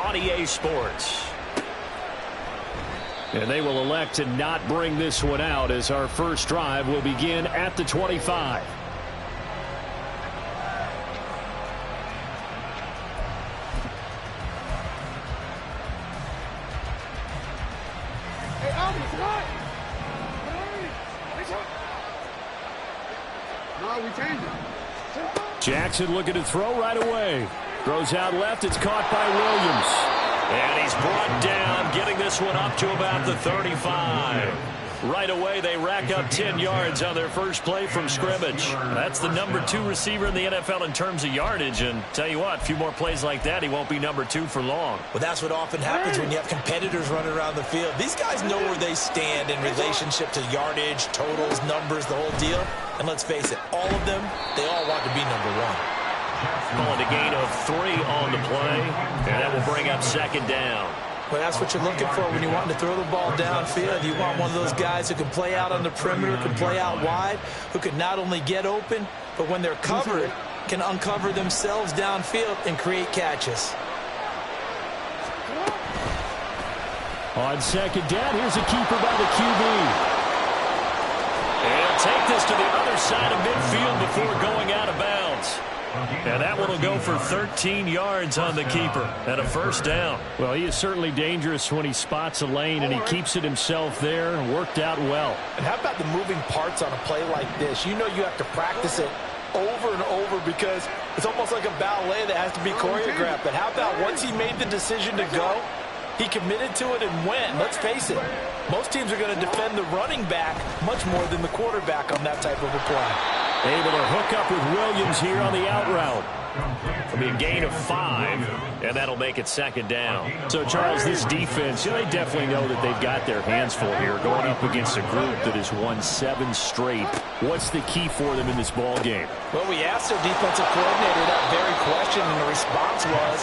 on EA Sports. And they will elect to not bring this one out as our first drive will begin at the 25. Jackson looking to throw right away. Throws out left. It's caught by Williams. And he's brought down, getting this one up to about the 35. Right away, they rack up 10 yards on their first play from scrimmage. That's the number 2 receiver in the NFL in terms of yardage. And tell you what, a few more plays like that, he won't be number 2 for long. Well, that's what often happens when you have competitors running around the field. These guys know where they stand in relationship to yardage, totals, numbers, the whole deal. And let's face it, all of them, they all want to be number 1. Calling a gain of 3 on the play, and that will bring up second down. Well, that's what you're looking for when you want to throw the ball downfield. You want one of those guys who can play out on the perimeter, can play out wide, who can not only get open, but when they're covered, can uncover themselves downfield and create catches. On second down, here's a keeper by the QB. And he'll take this to the other side of midfield before going out of bounds. And that one will go for 13 yards on the keeper and a first down. Well, he is certainly dangerous when he spots a lane, and he keeps it himself there and worked out well. And how about the moving parts on a play like this? You know you have to practice it over and over because it's almost like a ballet that has to be choreographed. But how about once he made the decision to go, he committed to it and went. Let's face it, most teams are going to defend the running back much more than the quarterback on that type of a play. Able to hook up with Williams here on the out route. It'll be a gain of 5, and that'll make it second down. So, Charles, this defense, they definitely know that they've got their hands full here going up against a group that has won 7 straight. What's the key for them in this ball game? Well, we asked their defensive coordinator that very question, and the response was,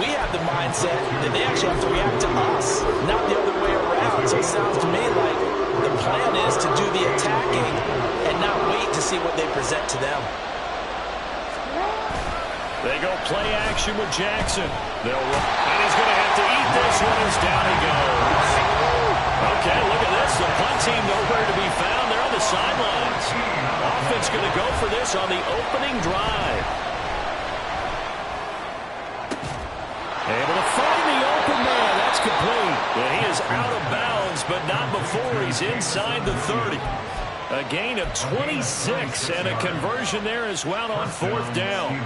we have the mindset that they actually have to react to us, not the other way around. So it sounds to me like the plan is to do the attacking and not wait to see what they present to them. They go play action with Jackson. They'll run, and he's going to have to eat this one as down he goes. Okay, look at this. The punt team nowhere to be found. They're on the sidelines. Offense going to go for this on the opening drive. Able to find the open man. That's complete. And he is out of bounds, but not before he's inside the 30. A gain of 26 and a conversion there as well on 4th down.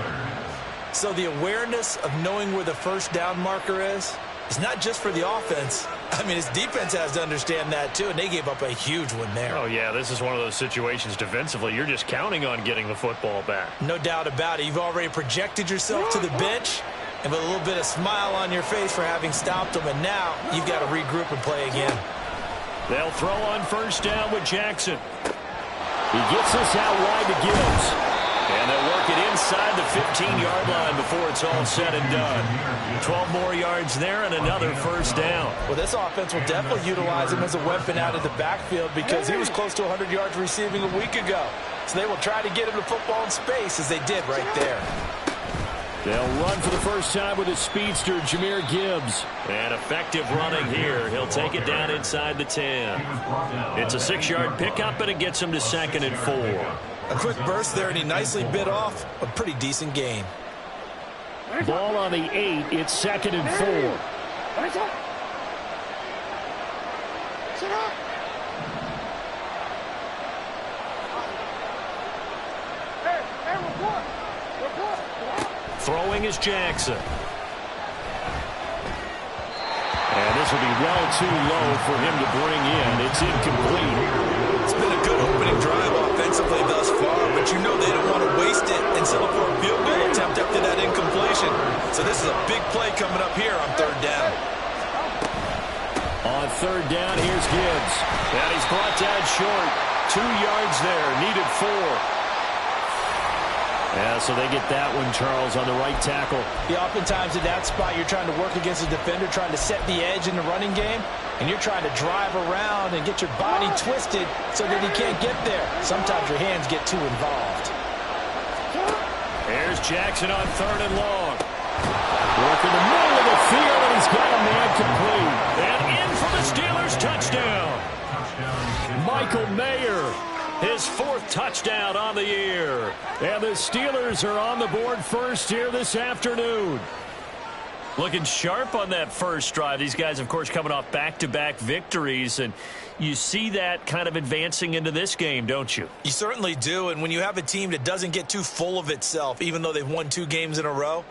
So the awareness of knowing where the first down marker is not just for the offense. I mean, his defense has to understand that too, and they gave up a huge one there. Oh, yeah, this is one of those situations defensively. You're just counting on getting the football back. No doubt about it. You've already projected yourself to the bench, and with a little bit of smile on your face for having stopped them, and now you've got to regroup and play again. They'll throw on first down with Jackson. He gets this out wide to Gibbs. And they'll work it inside the 15-yard line before it's all said and done. 12 more yards there and another first down. Well, this offense will definitely utilize him as a weapon out of the backfield because he was close to 100 yards receiving a week ago. So they will try to get him the football in space as they did right there. They'll run for the first time with his speedster, Jahmyr Gibbs. And effective running here. He'll take it down inside the 10. It's a 6-yard pickup, and it gets him to 2nd and 4. A quick burst there, and he nicely bit off a pretty decent gain. Ball on the 8. It's 2nd and 4. Throwing is Jackson. And this will be well too low for him to bring in. It's incomplete. It's been a good opening drive offensively thus far, but you know they don't want to waste it and settle for a field goal attempt after that incompletion. So this is a big play coming up here on 3rd down. On 3rd down, here's Gibbs. And he's brought down short. 2 yards there, needed 4. Yeah, so they get that one, Charles, on the right tackle. Yeah, oftentimes in that spot, you're trying to work against a defender, trying to set the edge in the running game, and you're trying to drive around and get your body twisted so that he can't get there. Sometimes your hands get too involved. Here's Jackson on 3rd and long. Work in the middle of the field, complete. And in for the Steelers touchdown. Michael Mayer. His 4th touchdown on the year. And the Steelers are on the board first here this afternoon. Looking sharp on that first drive. These guys, of course, coming off back-to-back victories, and you see that kind of advancing into this game, don't you? You certainly do, and when you have a team that doesn't get too full of itself, even though they've won 2 games in a row,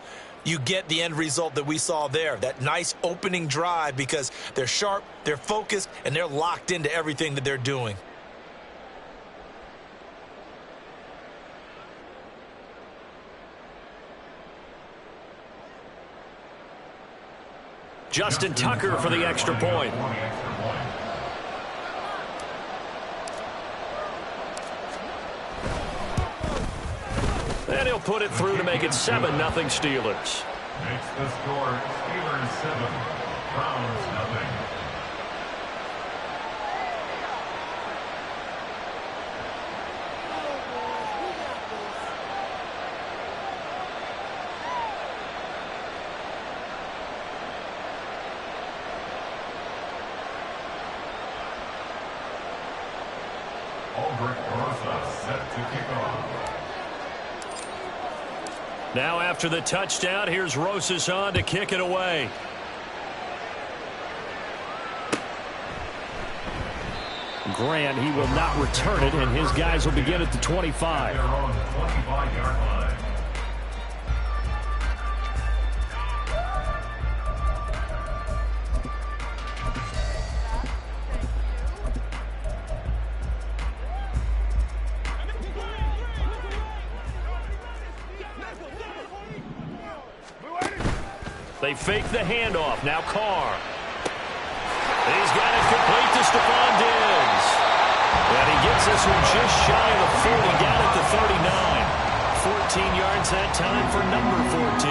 you get the end result that we saw there, that nice opening drive, because they're sharp, they're focused, and they're locked into everything that they're doing. Justin Tucker for the extra point. And he'll put it through to make it 7-0 Steelers. Makes the score Steelers 7, Browns 0. Now after the touchdown, here's Rosas on to kick it away. Grant, he will not return it, and his guys will begin at the 25. They're on the 25-yard line. They fake the handoff. Now Carr. He's got it complete to Stephon Diggs. And he gets this one just shy of the 40, down at the 39. 14 yards that time for number 14.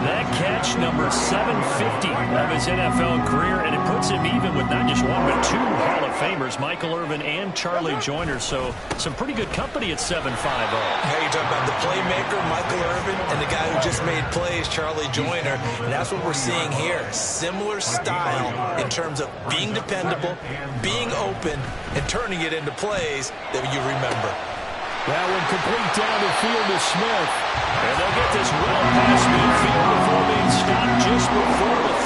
That catch, number 750 of his NFL career, and it puts him even with not just one, but 2 Hall of Famers, Michael Irvin and Charlie Joyner. So some pretty good company at 7'5". Hey, you're talking about the playmaker, Michael Irvin, and the guy who just made plays, Charlie Joyner. And that's what we're seeing here. Similar style in terms of being dependable, being open, and turning it into plays that you remember. That one complete down the field to Smith. And they'll get this well past midfield before being stopped just before the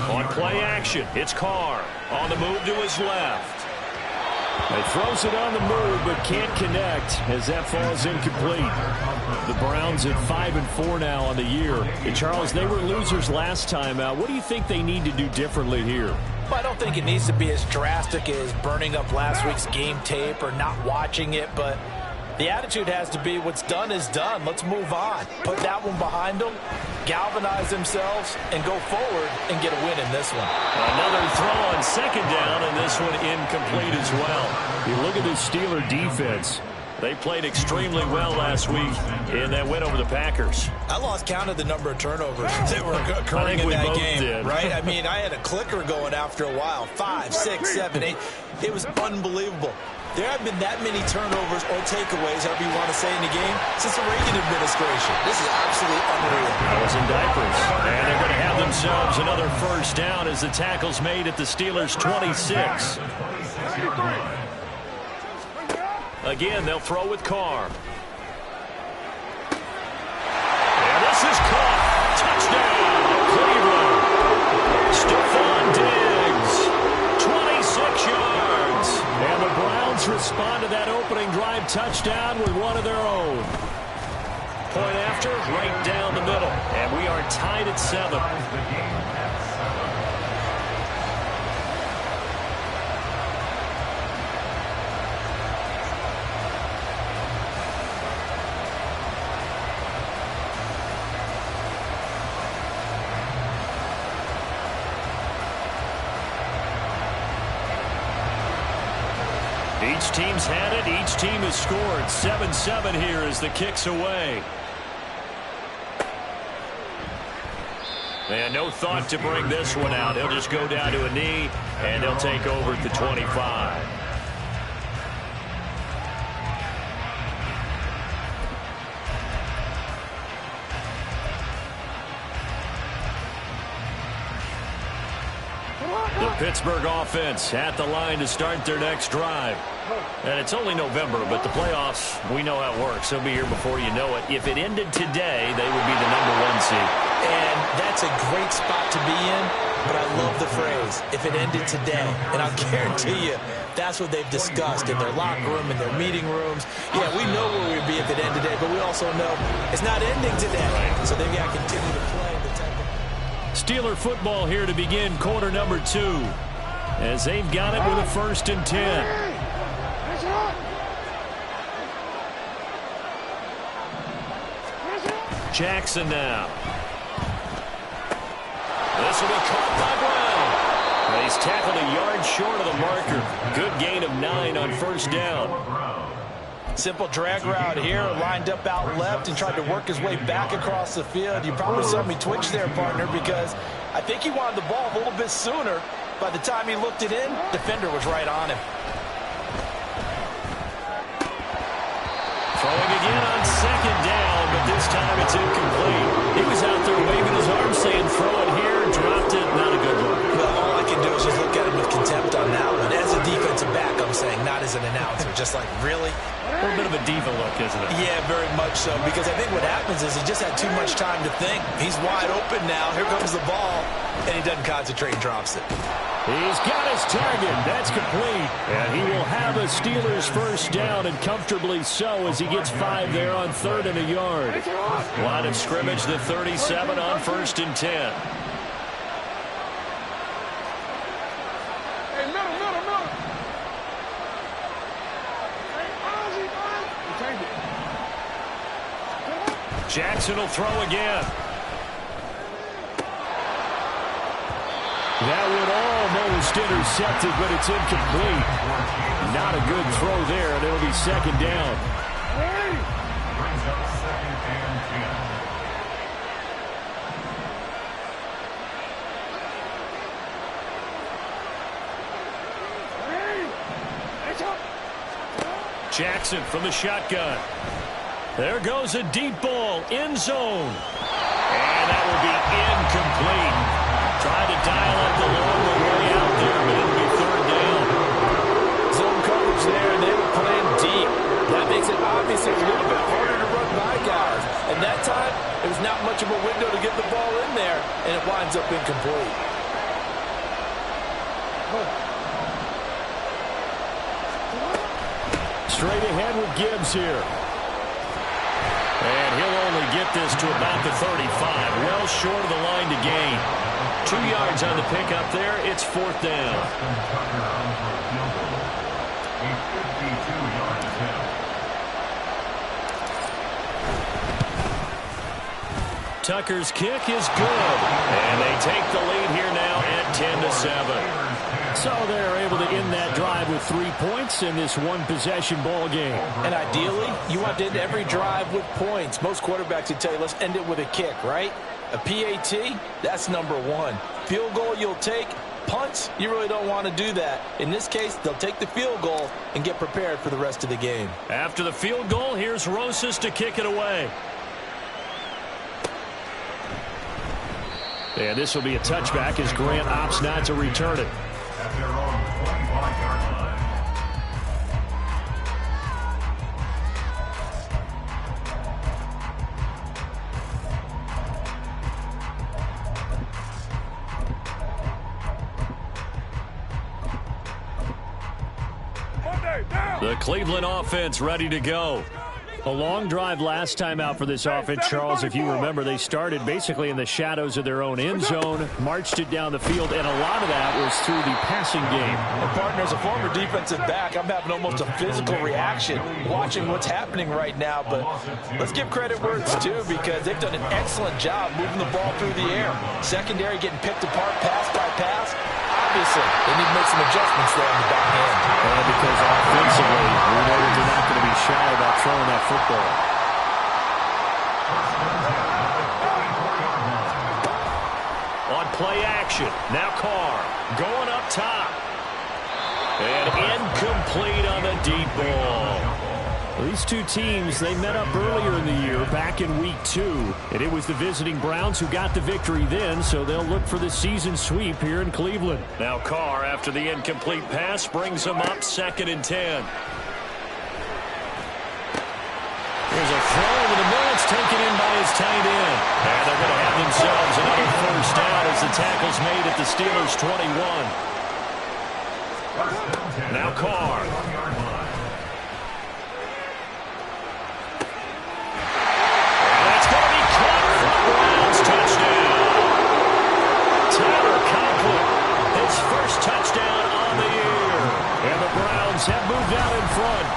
35. On play action, it's Carr. On the move to his left. He throws it on the move, but can't connect as that falls incomplete. The Browns at 5-4 now on the year. And Charles, they were losers last time out. What do you think they need to do differently here? Well, I don't think it needs to be as drastic as burning up last week's game tape or not watching it, but the attitude has to be what's done is done. Let's move on. Put that one behind them, galvanize themselves, and go forward and get a win in this one. Another throw on second down, and this one incomplete as well. You look at this Steeler defense. They played extremely well last week in that win over the Packers. I lost count of the number of turnovers that were occurring in that game, right? I mean, I had a clicker going after a while. 5, 6, 7, 8. It was unbelievable. There have been that many turnovers or takeaways, however you want to say, in the game since the Reagan administration. This is absolutely unreal. I was in diapers. And they're going to have themselves another first down as the tackle's made at the Steelers' 26. Again, they'll throw with Carr. And this is caught. Touchdown, Cleveland. Stephon Diggs, 26 yards. And the Browns respond to that opening drive touchdown with one of their own. Point after, right down the middle. And we are tied at 7. Each team's had it. Each team has scored. 7-7 here as the kick's away. And no thought to bring this one out. He'll just go down to a knee, and he'll take over at the 25. The Pittsburgh offense at the line to start their next drive. And it's only November, but the playoffs, we know how it works. They'll be here before you know it. If it ended today, they would be the #1 seed. And that's a great spot to be in, but I love the phrase, if it ended today. And I'll guarantee you, that's what they've discussed in their locker room, in their meeting rooms. Yeah, we know where we'd be if it ended today, but we also know it's not ending today. Right. So they've got to continue to play. Steeler football here to begin quarter number 2, as they've got it with a 1st and 10. Jackson now. This will be caught by Brown. He's tackled a yard short of the marker. Good gain of 9 on 1st down. Simple drag route here, lined up out left and tried to work his way back across the field. You probably saw me twitch there, partner, because I think he wanted the ball a little bit sooner. By the time he looked it in, defender was right on him. Throwing again on 2nd down, but this time it's incomplete. He was out there waving his arm saying throw it here, dropped it, not a good look. Well, all I can do is just look at him with contempt on that one. As a defensive back, I'm saying, not as an announcer. Just like, really? A little bit of a diva look, isn't it? Yeah, very much so, because I think what happens is he just had too much time to think. He's wide open now. Here comes the ball, and he doesn't concentrate and drops it. He's got his target. That's complete. And he will have a Steelers 1st down, and comfortably so, as he gets 5 there on 3rd and a yard. Line of scrimmage, the 37 on 1st and 10. Jackson will throw again. That would almost intercepted, but it's incomplete. Not a good throw there, and it'll be 2nd down. Brings up 2nd and 10. Jackson from the shotgun. There goes a deep ball, end zone. And that will be incomplete. Tried to dial up the long way out there, but it'll be 3rd down. Zone coverage there, and they were playing deep. That makes it obviously a little bit harder to run by guys. And that time, there was not much of a window to get the ball in there, and it winds up incomplete. Straight ahead with Gibbs here. And he'll only get this to about the 35. Well short of the line to gain. 2 yards on the pickup there. It's 4th down. Tucker's kick is good. And they take the lead here now at 10-7. So they're able to end that drive with 3 points in this one-possession ball game. And ideally, you want to end every drive with points. Most quarterbacks would tell you, let's end it with a kick, right? A PAT, that's #1. Field goal you'll take. Punts, you really don't want to do that. In this case, they'll take the field goal and get prepared for the rest of the game. After the field goal, here's Rosas to kick it away. And this will be a touchback as Grant opts not to return it. At their own 25-yard line. The Cleveland offense ready to go. A long drive last time out for this offense, Charles. If you remember, they started basically in the shadows of their own end zone, marched it down the field, and a lot of that was through the passing game. And partner, as a former defensive back, I'm having almost a physical reaction watching what's happening right now. But let's give credit where it's due, because they've done an excellent job moving the ball through the air. Secondary getting picked apart pass by pass. Obviously, they need to make some adjustments there on the back end. Because offensively, we know that they're not going to be shy about throwing that football. On play action, now Carr going up top. And incomplete on the deep ball. These two teams, they met up earlier in the year, back in Week 2. And it was the visiting Browns who got the victory then, so they'll look for the season sweep here in Cleveland. Now Carr, after the incomplete pass, brings them up 2nd and 10. Here's a throw over the middle. It's taken in by his tight end. And they're going to have themselves another first down as the tackle's made at the Steelers' 21. Now Carr. First touchdown on the year. And the Browns have moved out in front.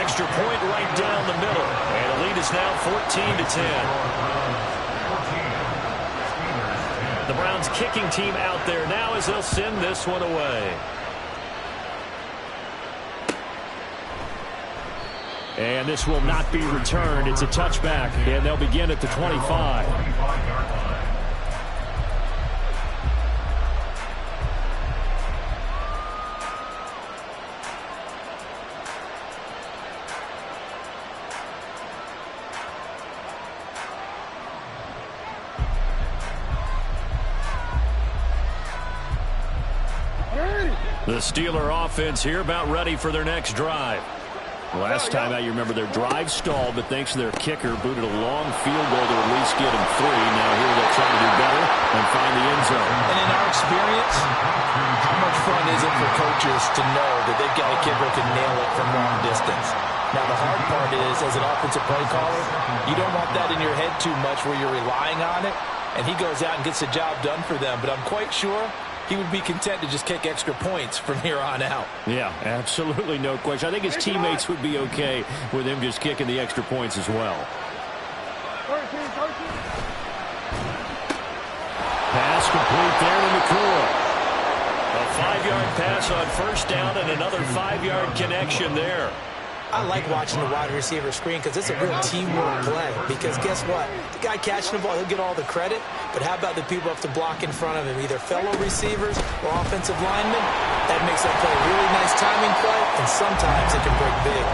Extra point right down the middle. And the lead is now 14-10. The Browns kicking team out there now as they'll send this one away. And this will not be returned. It's a touchback. And they'll begin at the 25. The Steeler offense here about ready for their next drive. Last time out, you remember their drive stalled, but thanks to their kicker, booted a long field goal to at least get them 3. Now here they'll try to do better and find the end zone. And in our experience, how much fun is it for coaches to know that they've got a kicker who can nail it from long distance? Now, the hard part is, as an offensive play caller, you don't want that in your head too much where you're relying on it, and he goes out and gets the job done for them. But I'm quite sure he would be content to just kick extra points from here on out. Yeah, absolutely no question. I think his teammates would be okay with him just kicking the extra points as well. Pass complete there to McCoy. A 5-yard pass on first down and another 5-yard connection there. I like watching the wide receiver screen because it's a real teamwork play. Because guess what? The guy catching the ball, he'll get all the credit. But how about the people who have to block in front of him, either fellow receivers or offensive linemen? That makes that play a really nice timing play, and sometimes it can break big.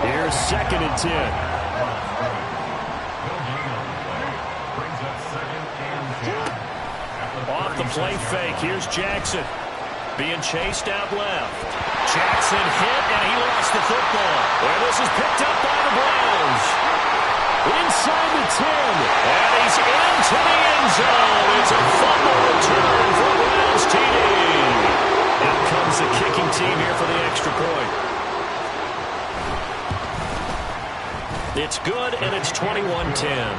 Here's 2nd and 10. Off the play fake. Here's Jackson. Being chased out left. Jackson hit, and he lost the football. And this is picked up by the Browns. Inside the 10. And he's into the end zone. It's a fumble return for Browns TD. Out comes the kicking team here for the extra point. It's good, and it's 21-10.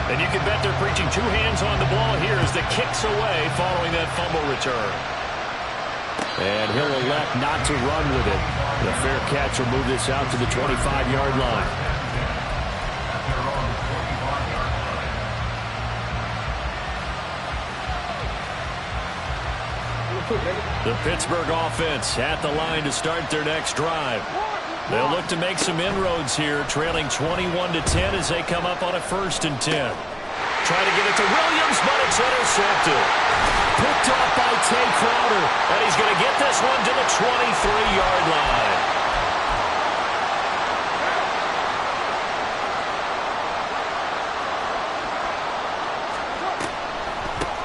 And you can bet they're preaching 2 hands on the ball here as the kick's away following that fumble return. And he'll elect not to run with it. The fair catch will move this out to the 25-yard line. The Pittsburgh offense at the line to start their next drive. They'll look to make some inroads here, trailing 21-10 as they come up on a 1st and 10. Trying to get it to Williams, but it's intercepted. Picked off by Tay Crowder, and he's going to get this one to the 23-yard line.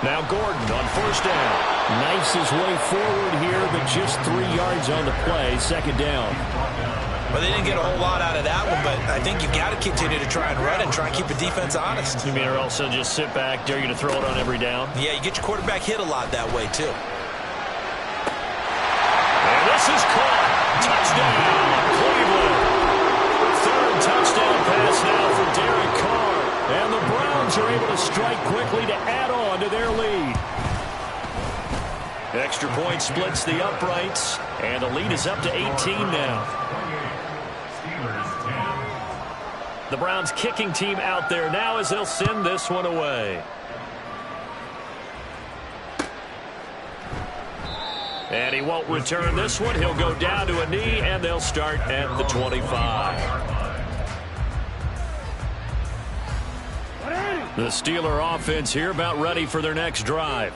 Now Gordon on first down. Knifes his way forward here, but just 3 yards on the play, 2nd down. Well, they didn't get a whole lot out of that one, but I think you've got to continue to try and run and try and keep the defense honest. You mean or else they'll just sit back, dare you to throw it on every down? Yeah, you get your quarterback hit a lot that way, too. And this is caught. Touchdown, Cleveland. 3rd touchdown pass now for Derek Carr. And the Browns are able to strike quickly to add on to their lead. Extra point splits the uprights, and the lead is up to 18 now. The Browns kicking team out there now as they'll send this one away. And he won't return this one. He'll go down to a knee, and they'll start at the 25. The Steeler offense here about ready for their next drive.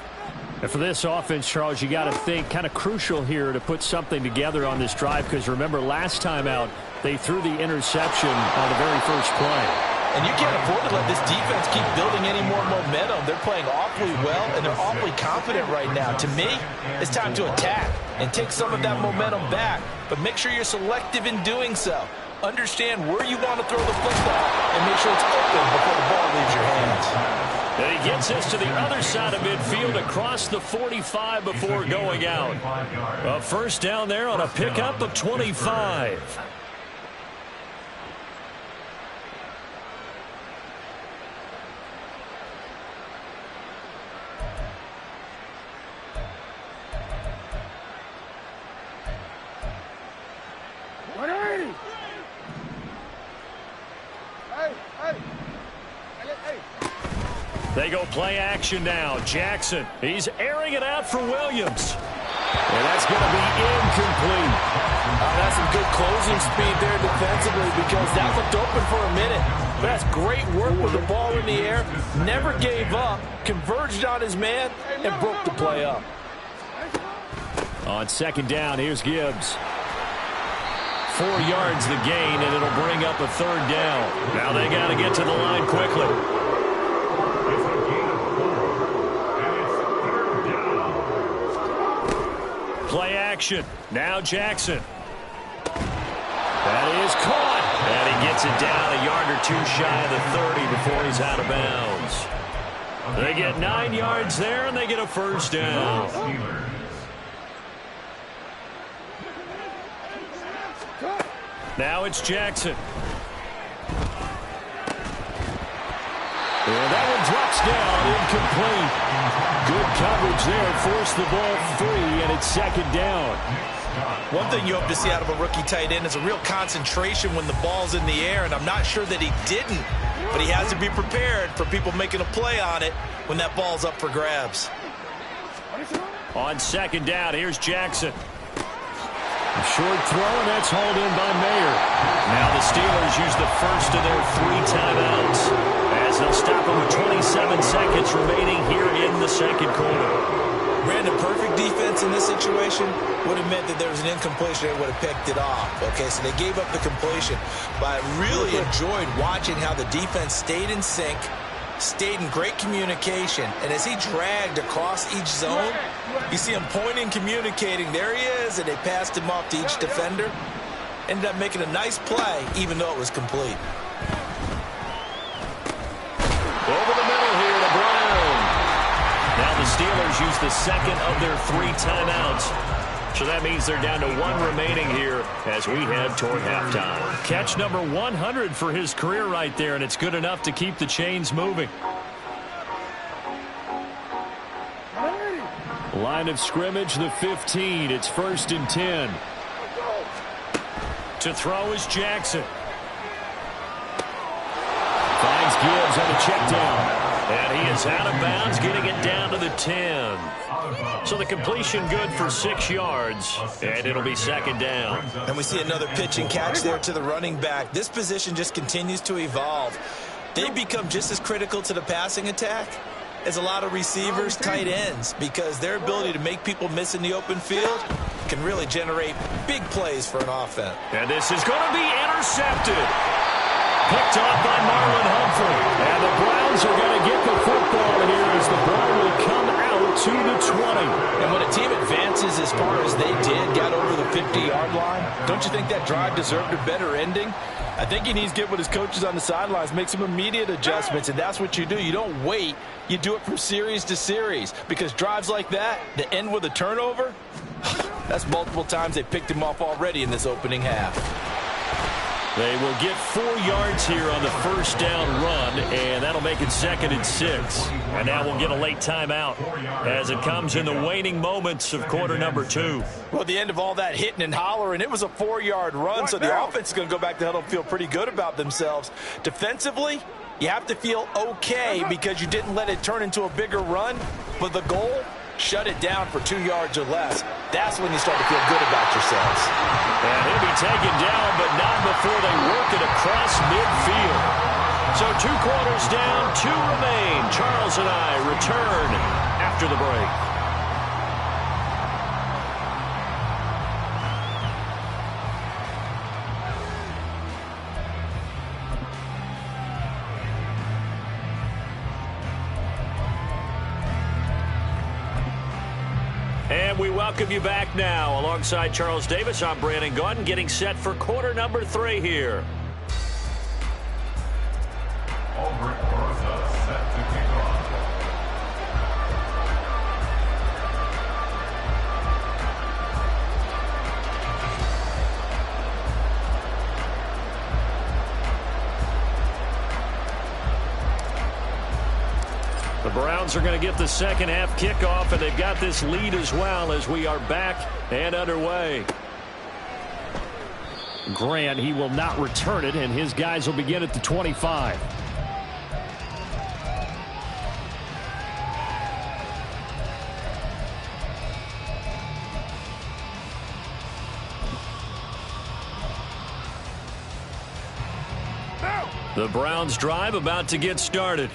And for this offense, Charles, you got to think kind of crucial here to put something together on this drive, because remember last time out they threw the interception on the very first play. And you can't afford to let this defense keep building any more momentum. They're playing awfully well, and they're awfully confident right now. To me, it's time to attack and take some of that momentum back, but make sure you're selective in doing so. Understand where you want to throw the football and make sure it's open before the ball leaves your hands. And he gets us to the other side of midfield across the 45 before going out. A first down there on a pickup of 25. They go play action now. Jackson, he's airing it out for Williams. And that's going to be incomplete. That's some good closing speed there defensively, because that looked open for a minute. But that's great work with the ball in the air. Never gave up, converged on his man, and broke the play up. On second down, here's Gibbs. 4 yards the gain, and it'll bring up a third down. Now they got to get to the line quickly. Play action. Now Jackson. That is caught. And he gets it down a yard or two shy of the 30 before he's out of bounds. They get 9 yards there, and they get a first down. Now it's Jackson. And that one drops down, incomplete. Good coverage there, forced the ball free, and it's second down. One thing you hope to see out of a rookie tight end is a real concentration when the ball's in the air, and I'm not sure that he didn't, but he has to be prepared for people making a play on it when that ball's up for grabs. On second down, here's Jackson. A short throw, and that's hauled in by Mayer. Now the Steelers use the first of their 3 timeouts, as they'll stop him with 27 seconds remaining here in the second quarter. Brandon, perfect defense in this situation would have meant that there was an incompletion. They would have picked it off. Okay, so they gave up the completion. But I really enjoyed watching how the defense stayed in sync, stayed in great communication, and as he dragged across each zone, you see him pointing, communicating. There he is, and they passed him off to each defender. Ended up making a nice play, even though it was complete. Over the middle here to Brown. Now the Steelers use the second of their 3 timeouts. So that means they're down to 1 remaining here as we head toward halftime. Catch number 100 for his career right there, and it's good enough to keep the chains moving. Line of scrimmage, the 15. It's 1st and 10. To throw is Jackson. Finds Gibbs on the check down. And he is out of bounds, getting it down to the 10. So the completion good for 6 yards, and it'll be second down. And we see another pitch and catch there to the running back. This position just continues to evolve. They become just as critical to the passing attack as a lot of receivers, tight ends, because their ability to make people miss in the open field can really generate big plays for an offense. And this is going to be intercepted. Picked off by Marlon Humphrey. And the Browns are going to get the football here as the ball will come out to the 20. And when a team advances as far as they did, got over the 50-yard line, don't you think that drive deserved a better ending? I think he needs to get with his coaches on the sidelines, make some immediate adjustments, and that's what you do. You don't wait. You do it from series to series, because drives like that end with a turnover, that's multiple times they picked him off already in this opening half. They will get 4 yards here on the first down run, and that'll make it 2nd and 6. And now we'll get a late timeout as it comes in the waning moments of quarter number 2. Well, at the end of all that hitting and hollering, it was a 4-yard run, so the offense is going to go back to the huddle and feel pretty good about themselves. Defensively, you have to feel okay because you didn't let it turn into a bigger run, but the goal, shut it down for 2 yards or less. That's when you start to feel good about yourselves. And he'll be taken down, but not before they work it across midfield. So 2 quarters down, 2 remain. Charles and I return after the break. And we welcome you back now. Alongside Charles Davis, I'm Brandon Gaudin, getting set for quarter number 3 here. Albrecht Barca set to kick off. The Browns are going to get the second half kickoff, and they've got this lead as well as we are back and underway. Grant, he will not return it, and his guys will begin at the 25. The Browns drive about to get started.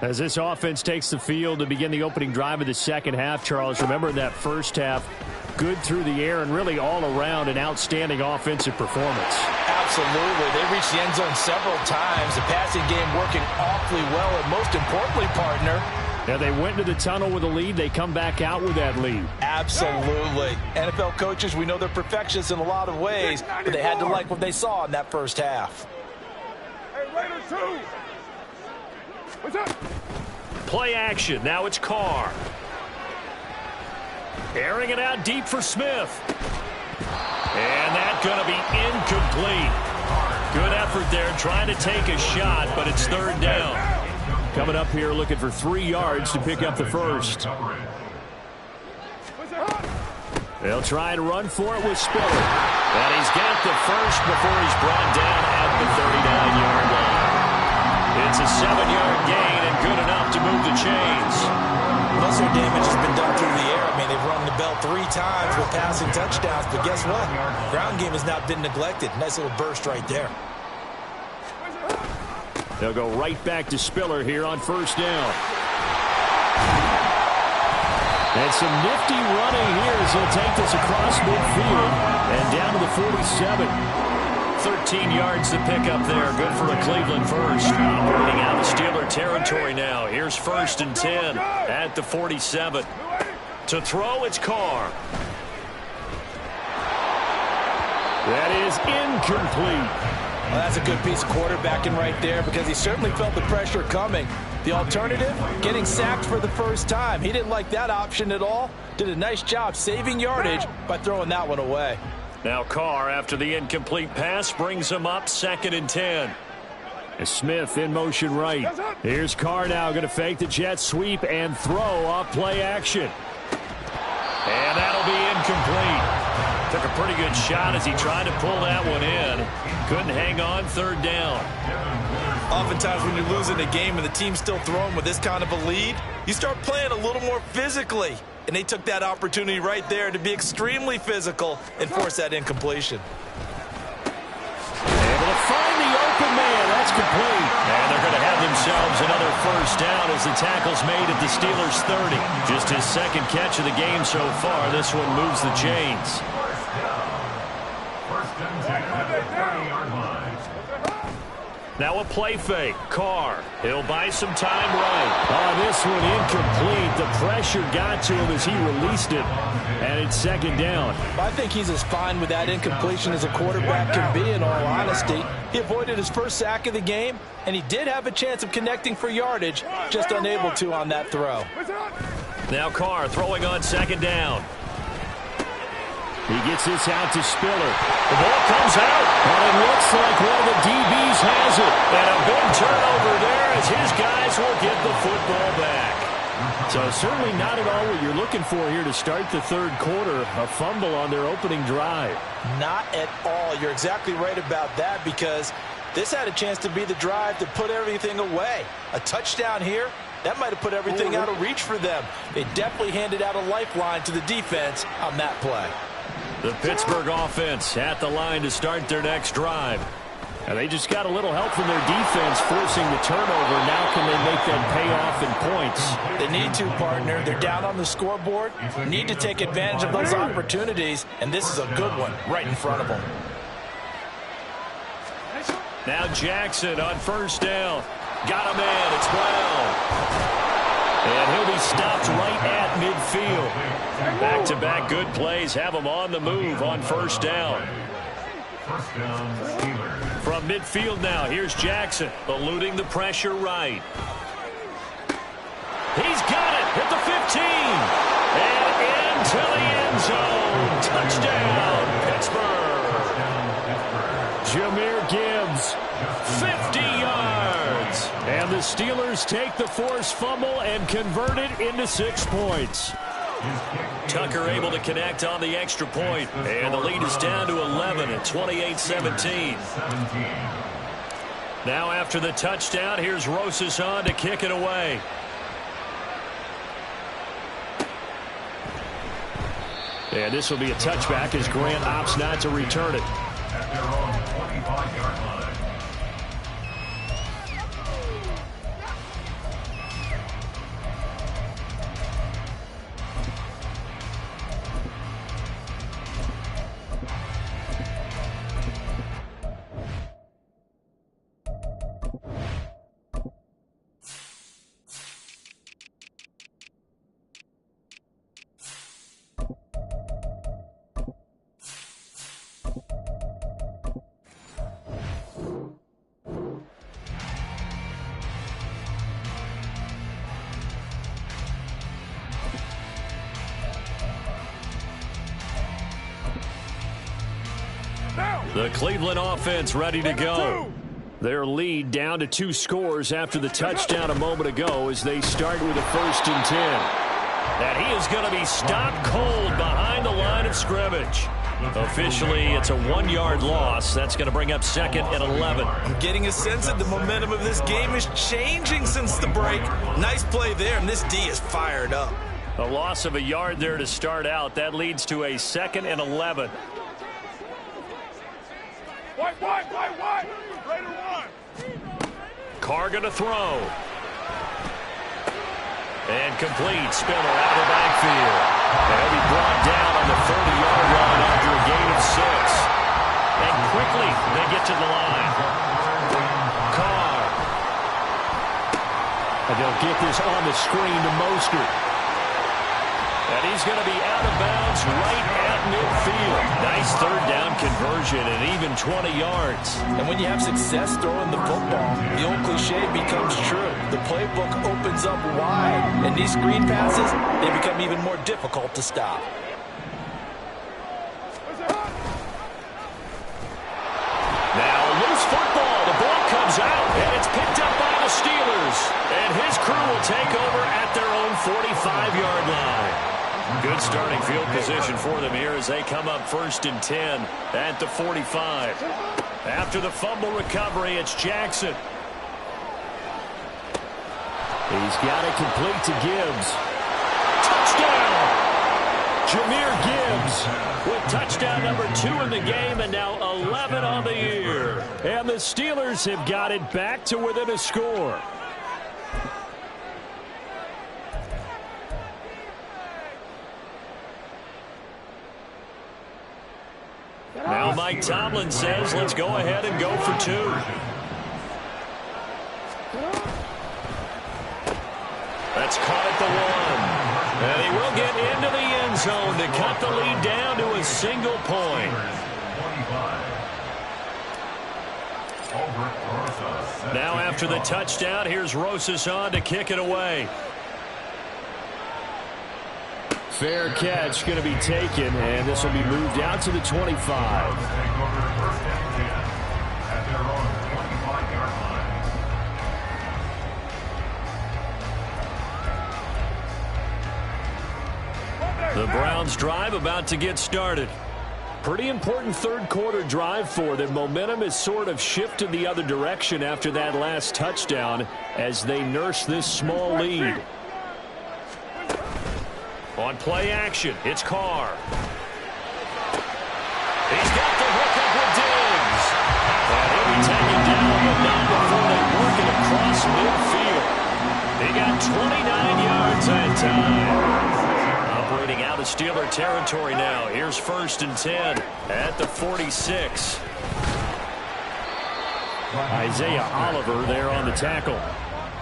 As this offense takes the field to begin the opening drive of the second half, Charles, remember in that first half, good through the air and really all around an outstanding offensive performance. Absolutely. They reached the end zone several times. The passing game working awfully well, and most importantly, partner, Now they went to the tunnel with a lead. They come back out with that lead. absolutely. NFL coaches, we know they're perfectionists in a lot of ways, but they had to like what they saw in that first half. Play action. Now it's Carr. Airing it out deep for Smith. And that's going to be incomplete. Good effort there trying to take a shot, but it's third down. Coming up here looking for 3 yards to pick up the first. They'll try and run for it with Spiller. And he's got the first before he's brought down at the 39-yard line. It's a 7-yard gain and good enough to move the chains. Most of their damage has been done through the air. I mean, they've rung the bell 3 times with passing touchdowns, but guess what? Ground game has not been neglected. Nice little burst right there. They'll go right back to Spiller here on first down. And some nifty running here as he'll take this across midfield and down to the 47. 13 yards to pick up there. Good for a Cleveland first. Operating out of Steeler territory now. Here's first and 10 at the 47. To throw, it's Carr. That is incomplete. Well, that's a good piece of quarterbacking right there because he certainly felt the pressure coming. The alternative, getting sacked for the first time. He didn't like that option at all. Did a nice job saving yardage by throwing that one away. Now Carr, after the incomplete pass, brings him up second and 10. Smith in motion right. Here's Carr now going to fake the jet sweep and throw off play action. And that'll be incomplete. Took a pretty good shot as he tried to pull that one in. Couldn't hang on, third down. Oftentimes when you're losing a game and the team's still throwing with this kind of a lead, you start playing a little more physically. And they took that opportunity right there to be extremely physical and force that incompletion. Able to find the open man. That's complete. And they're going to have themselves another first down as the tackle's made at the Steelers' 30. Just his second catch of the game so far. This one moves the chains. First and 10 at the 30-yard line. Now a play fake. Carr. He'll buy some time right. Oh, this one incomplete. The pressure got to him as he released it. And it's second down. I think he's as fine with that incompletion as a quarterback can be, in all honesty. He avoided his first sack of the game, and he did have a chance of connecting for yardage, just unable to on that throw. Now Carr throwing on second down. He gets this out to Spiller. The ball comes out. And it looks like one of the DBs has it. And a big turnover there as his guys will get the football back. So certainly not at all what you're looking for here to start the third quarter. A fumble on their opening drive. Not at all. You're exactly right about that because this had a chance to be the drive to put everything away. A touchdown here, that might have put everything out of reach for them. They definitely handed out a lifeline to the defense on that play. The Pittsburgh offense at the line to start their next drive. And they just got a little help from their defense forcing the turnover. Now can they make that pay off in points? They need to, partner. They're down on the scoreboard. Need to take advantage of those opportunities, and this is a good one right in front of them. Now Jackson on first down. Got him in. It's Brown. And he'll be stopped right at midfield. Back-to-back good plays have him on the move on first down. First down, Steelers. From midfield now, here's Jackson, eluding the pressure right. He's got it at the 15. And into the end zone. Touchdown, Pittsburgh. Jahmyr Gibbs, 50 yards. And the Steelers take the forced fumble and convert it into 6 points. Tucker able to connect on the extra point. And the lead is down to 11 at 28-17. Now after the touchdown, here's Rosas on to kick it away. And this will be a touchback as Grant opts not to return it. At their own 25-yard line. The Cleveland offense ready to go. Their lead down to 2 scores after the touchdown a moment ago as they start with a 1st and 10. And he is going to be stopped cold behind the line of scrimmage. Officially, it's a 1-yard loss. That's going to bring up 2nd and 11. I'm getting a sense that the momentum of this game is changing since the break. Nice play there, and this D is fired up. A loss of a yard there to start out. That leads to a 2nd and 11. Carr going to throw. And complete. Spiller out of the backfield. And he'll be brought down on the 30-yard line after a gain of 6. And quickly they get to the line. Carr. And they'll get this on the screen to Mostert. And he's going to be out of bounds right at midfield. Nice 3rd down conversion and even 20 yards. And when you have success throwing the football, the old cliche becomes true. The playbook opens up wide, and these screen passes, they become even more difficult to stop. Now loose football. The ball comes out, and it's picked up by the Steelers. And his crew will take over at their own 45-yard line. Good starting field position for them here as they come up 1st and 10 at the 45. After the fumble recovery, it's Jackson. He's got it complete to Gibbs. Touchdown! Jahmyr Gibbs with touchdown number 2 in the game and now 11 on the year. And the Steelers have got it back to within a score. Now Mike Tomlin says, let's go ahead and go for 2. That's caught at the 1. And he will get into the end zone to cut the lead down to a single point. Now after the touchdown, here's Rosas on to kick it away. Fair catch going to be taken, and this will be moved out to the 25. The Browns drive about to get started. Pretty important 3rd quarter drive for them. Momentum has sort of shifted the other direction after that last touchdown as they nurse this small lead. On play action, it's Carr. He's got the hook up with Diggs. And he'll be taken down, but not before they work it across midfield. They got 29 yards that time. Operating out of Steeler territory now. Here's 1st and 10 at the 46. Isaiah Oliver there on the tackle.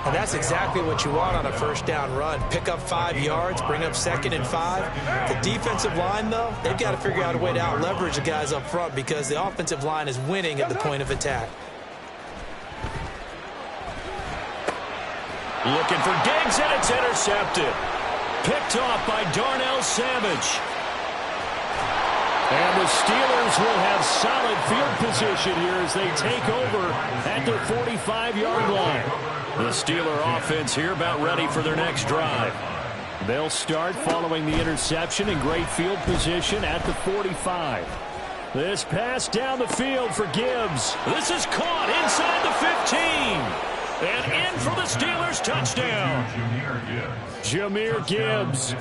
And that's exactly what you want on a first down run. Pick up 5 yards, bring up 2nd and 5. The defensive line, though, they've got to figure out a way to out-leverage the guys up front because the offensive line is winning at the point of attack. Looking for Diggs, and it's intercepted. Picked off by Darnell Savage. And the Steelers will have solid field position here as they take over at their 45-yard line. The Steeler offense here about ready for their next drive. They'll start following the interception in great field position at the 45. This pass down the field for Gibbs. This is caught inside the 15. And in for the Steelers touchdown. Jahmyr Gibbs.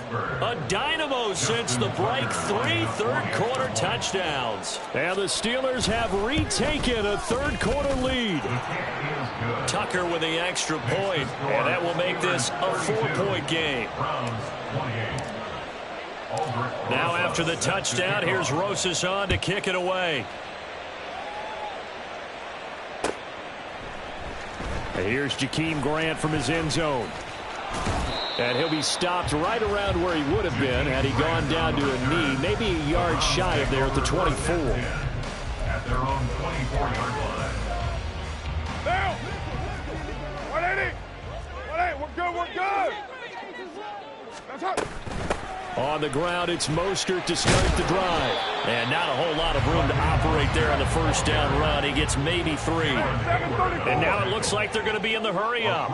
A dynamo since the break. 3 third-quarter touchdowns. And the Steelers have retaken a third-quarter lead. Tucker with the extra point. And that will make this a 4-point game. Now after the touchdown, here's Rosas on to kick it away. Here's Jakeem Grant from his end zone. And he'll be stopped right around where he would have been had he gone down to a knee, maybe a yard shy of there at the 24. At their own 24-yard line. Now! 180! 180, we're good! That's up! On the ground, it's Mostert to start the drive. And not a whole lot of room to operate there on the first down run. He gets maybe 3. And now it looks like they're going to be in the hurry-up.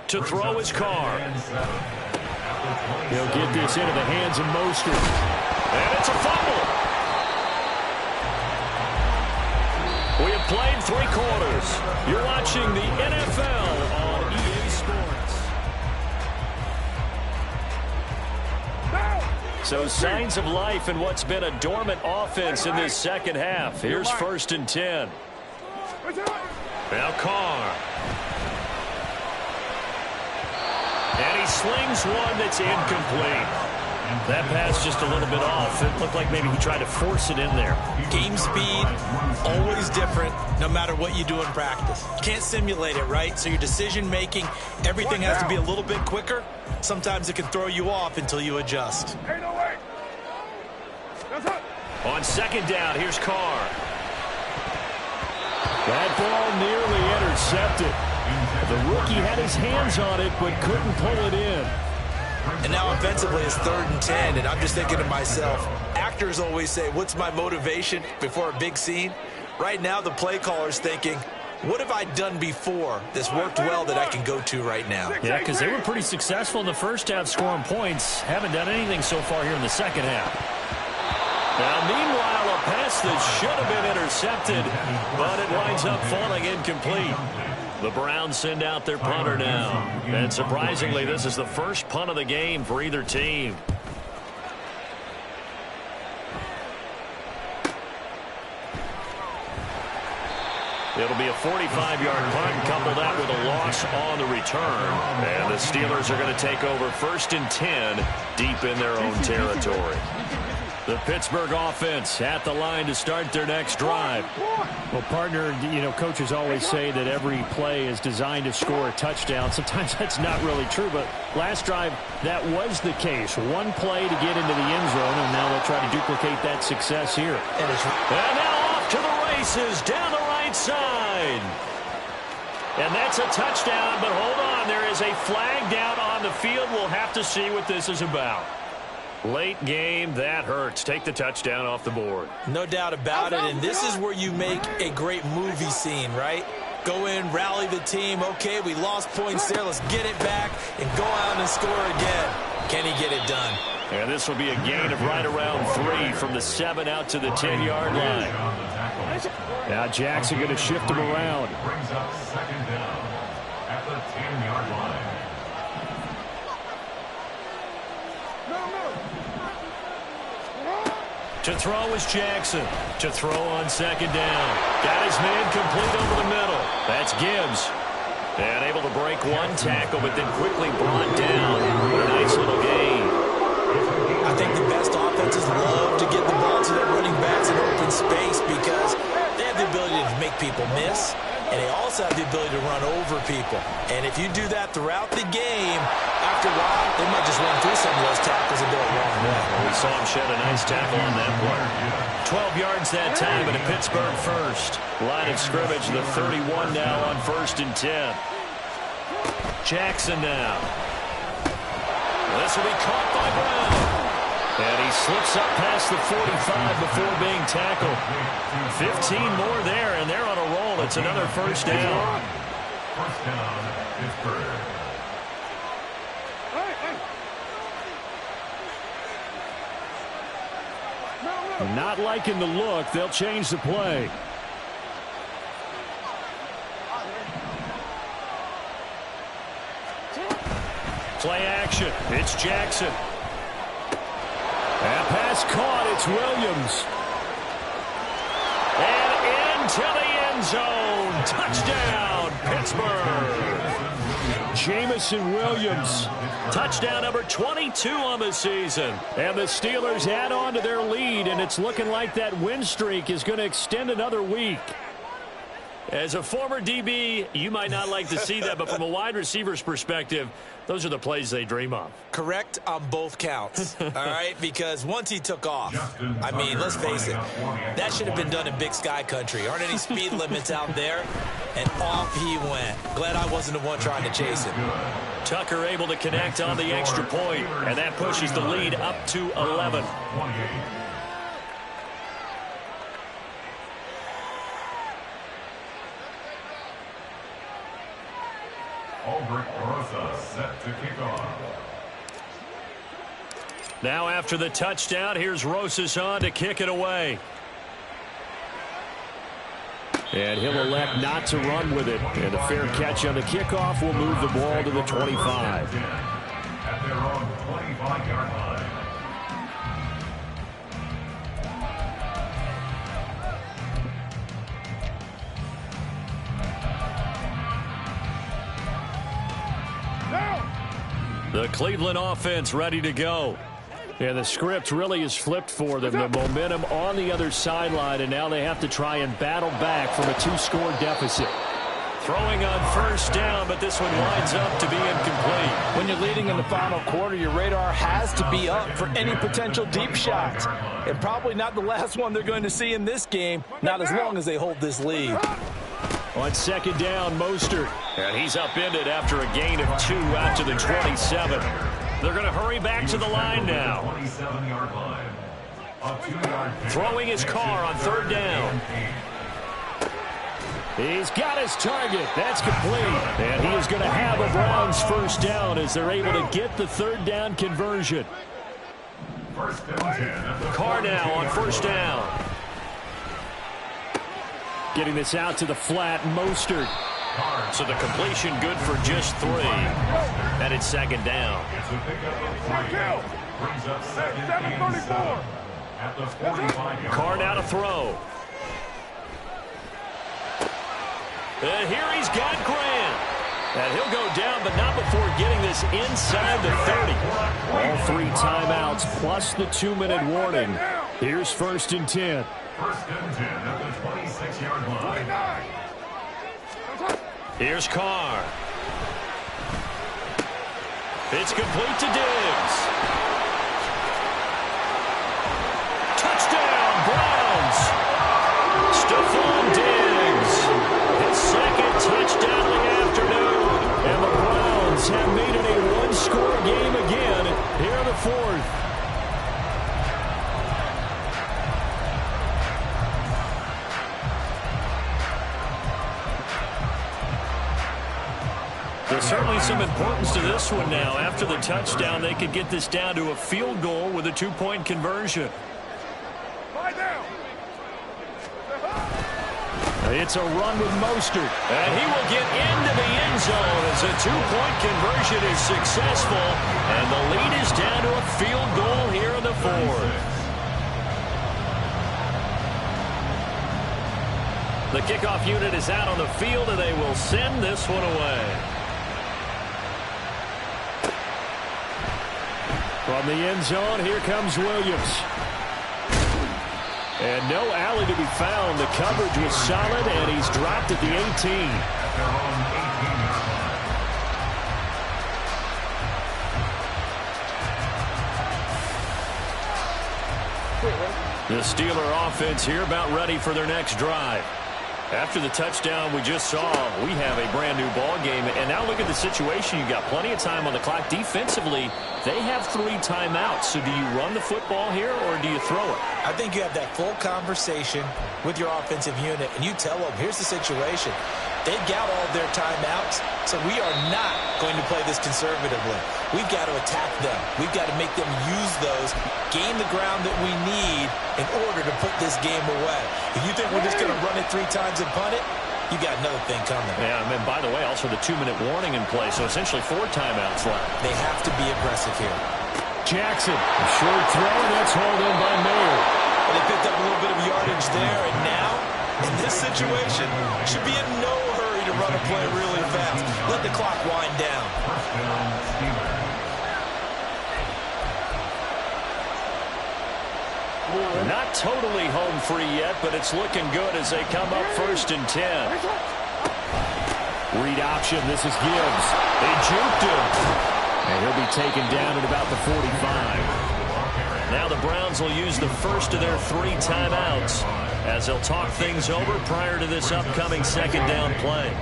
To throw his Carr. He'll get this into the hands of Mostert. And it's a fumble. We have played 3 quarters. You're watching the NFL on EA Sports. So signs of life in what's been a dormant offense in this second half. Here's 1st and 10. Now Carr. And he slings one that's incomplete. That pass just a little bit off. It looked like maybe he tried to force it in there. Game speed, always different, no matter what you do in practice. You can't simulate it, right? So your decision-making, everything has to be a little bit quicker. Sometimes it can throw you off until you adjust. On 2nd down, here's Carr. That ball nearly intercepted. The rookie had his hands on it, but couldn't pull it in. And now offensively it's 3rd and 10, and I'm just thinking to myself, actors always say, what's my motivation before a big scene? Right now the play caller's thinking, what have I done before that's worked well that I can go to right now? Yeah, because they were pretty successful in the first half scoring points. Haven't done anything so far here in the second half. Now, meanwhile, a pass that should have been intercepted, but it winds up falling incomplete. The Browns send out their punter now. And surprisingly, this is the first punt of the game for either team. It'll be a 45-yard punt, couple that with a loss on the return. And the Steelers are going to take over 1st and 10 deep in their own territory. The Pittsburgh offense at the line to start their next drive. Well, partner, you know, coaches always say that every play is designed to score a touchdown. Sometimes that's not really true, but last drive, that was the case. One play to get into the end zone, and now they'll try to duplicate that success here. And now off to the races down the right side. And that's a touchdown, but hold on. There is a flag down on the field. We'll have to see what this is about. Late game, that hurts. Take the touchdown off the board. No doubt about it, and this is where you make a great movie scene, right? Go in, rally the team. Okay, we lost points there. Let's get it back and go out and score again. Can he get it done? And this will be a gain of right around 3 from the 7 out to the 10-yard line. Now Jackson going to shift him around. Brings up 2nd down at the 10-yard line. To throw is Jackson. To throw on 2nd down. Got his man complete over the middle. That's Gibbs. And able to break one tackle, but then quickly brought down. What a nice little gain. I think the best offenses love to get the ball to their running backs in open space because they have the ability to make people miss. and they also have the ability to run over people. And if you do that throughout the game, after a while, they might just run through some of those tackles and go a long way. We saw him shed a nice tackle on that play. 12 yards that time, and a Pittsburgh first. Line of scrimmage, the 31 now on 1st and 10. Jackson now. This will be caught by Brown. And he slips up past the 45 before being tackled. 15 more there, and they're on a roll. It's another first down. First down, Pittsburgh. Not liking the look. They'll change the play. Play action. It's Jackson. That pass caught. It's Williams. And into the end zone. Touchdown, Pittsburgh. Jamison Williams. Touchdown number 22 on the season. And the Steelers add on to their lead, and it's looking like that win streak is going to extend another week. As a former DB, you might not like to see that, but from a wide receiver's perspective, those are the plays they dream of. Correct on both counts, all right? Because once he took off, I mean, let's face it, that should have been done in Big Sky country. Aren't any speed limits out there? And off he went. Glad I wasn't the one trying to chase him. Tucker able to connect on the extra point, and that pushes the lead up to 11. Albert Rosa set to kick off. Now after the touchdown, here's Rosas on to kick it away. And he'll elect not to run with it. And a fair catch on the kickoff will move the ball to the 25. At their own 25-yard line. The Cleveland offense ready to go. And the script really is flipped for them. The momentum on the other sideline, and now they have to try and battle back from a 2-score deficit. Throwing on first down, but this one winds up to be incomplete. When you're leading in the final quarter, your radar has to be up for any potential deep shots. And probably not the last one they're going to see in this game, not as long as they hold this lead. On second down, Mostert. And he's upended after a gain of 2 out to the 27. They're going to hurry back to the line now. 27-yard line. A 2-yard Throwing his car on third down. He's got his target. That's complete. And he is going to have a Browns first down as they're able to get the third down conversion. First and 10. Carr now on first down. Getting this out to the flat, Mostert. So the completion good for just 3. And it's second down. It's a pickup of 3. Brings up second and 7 at the 45-yard Carr now to throw. And here he's got Grant. And he'll go down, but not before getting this inside the 30. All 3 timeouts plus the 2-minute warning. Here's first and 10. First and 10 at the 26-yard line. Here's Carr. It's complete to Diggs. Touchdown, Browns. Stephon Diggs. His second touchdown of the afternoon. And the Browns have made it a 1-score game again here in the 4th. There's certainly some importance to this one now. After the touchdown, they could get this down to a field goal with a 2-point conversion. It's a run with Mostert. And he will get into the end zone as a 2-point conversion is successful. And the lead is down to a field goal here in the 4th. The kickoff unit is out on the field, and they will send this one away. From the end zone, here comes Williams. And no alley to be found. The coverage was solid, and he's dropped at the 18. The Steeler offense here about ready for their next drive. After the touchdown we just saw, we have a brand new ball game. And now look at the situation. You've got plenty of time on the clock. Defensively, they have 3 timeouts. So do you run the football here or do you throw it? I think you have that full conversation with your offensive unit, and you tell them, here's the situation. They've got all their timeouts, so we are not going to play this conservatively. We've got to attack them. We've got to make them use those, gain the ground that we need in order to put this game away. If you think we're just going to run it 3 times and punt it, you got another thing coming. Yeah, and by the way, also the 2-minute warning in play, so essentially 4 timeouts left. They have to be aggressive here. Jackson, a short throw, and that's hauled in by Mayer. Well, they picked up a little bit of yardage there, and now, in this situation, should be in no hurry to run a play really fast. Let the clock wind down. Not totally home free yet, but it's looking good as they come up 1st and 10. Read option. This is Gibbs. They juked him. And he'll be taken down at about the 45. Now the Browns will use the first of their 3 timeouts as they'll talk things over prior to this upcoming 2nd down play.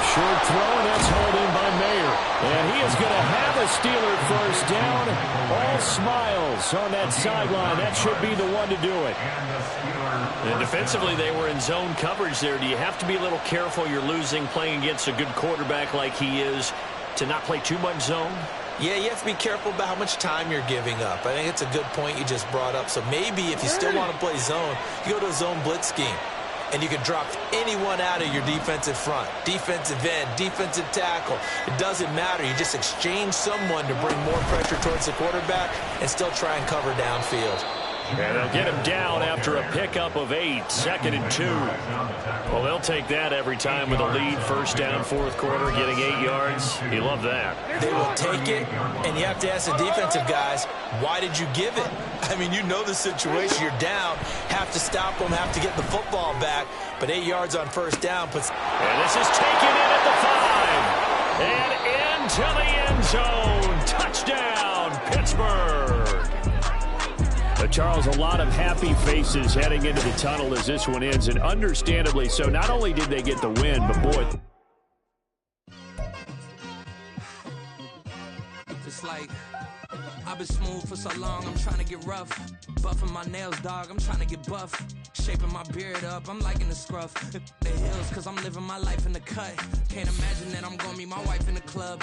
Short throw, and that's hauled in by Mayer. And he is going to have a Steeler first down. All smiles on that sideline. That should be the one to do it. And defensively, they were in zone coverage there. Do you have to be a little careful? You're losing playing against a good quarterback like he is to not play too much zone? Yeah, you have to be careful about how much time you're giving up. I think it's a good point you just brought up. So maybe if you still want to play zone, you go to a zone blitz scheme. And you can drop anyone out of your defensive front. Defensive end, defensive tackle. It doesn't matter. You just exchange someone to bring more pressure towards the quarterback and still try and cover downfield. And they'll get him down after a pickup of 8, 2nd and 2. Well, they'll take that every time with a lead. 1st down, 4th quarter, getting 8 yards. You love that. They will take it, and you have to ask the defensive guys, why did you give it? I mean, you know the situation. You're down, have to stop them, have to get the football back. But 8 yards on 1st down puts... And this is taken in at the 5. And into the end zone. Touchdown, Pittsburgh. Charles, a lot of happy faces heading into the tunnel as this one ends, and understandably so. Not only did they get the win, but boy. It's like I've been smooth for so long, I'm trying to get rough. Buffing my nails, dog, I'm trying to get buff. Shaping my beard up, I'm liking the scruff. The hills, cause I'm living my life in the cut. Can't imagine that I'm gonna meet my wife in the club.